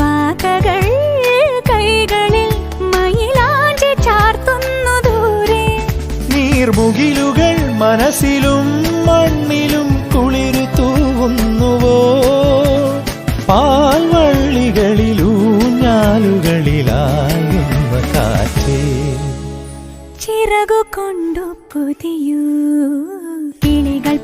കാക്കകൾ കൈകളിൽ മയിലാഞ്ചി ചാർത്തുന്നു ദൂരെ. നീർമുകിലുകൾ മനസ്സിലും മണ്ണിലും കുളിരു തൂവുന്നുവോ. പാൽവള്ളികളിലൂഞ്ഞാലുകളിലായുന്ന കാറ്റേ, ചിറകു കൊണ്ടു പുതിയൂ കിളികൾ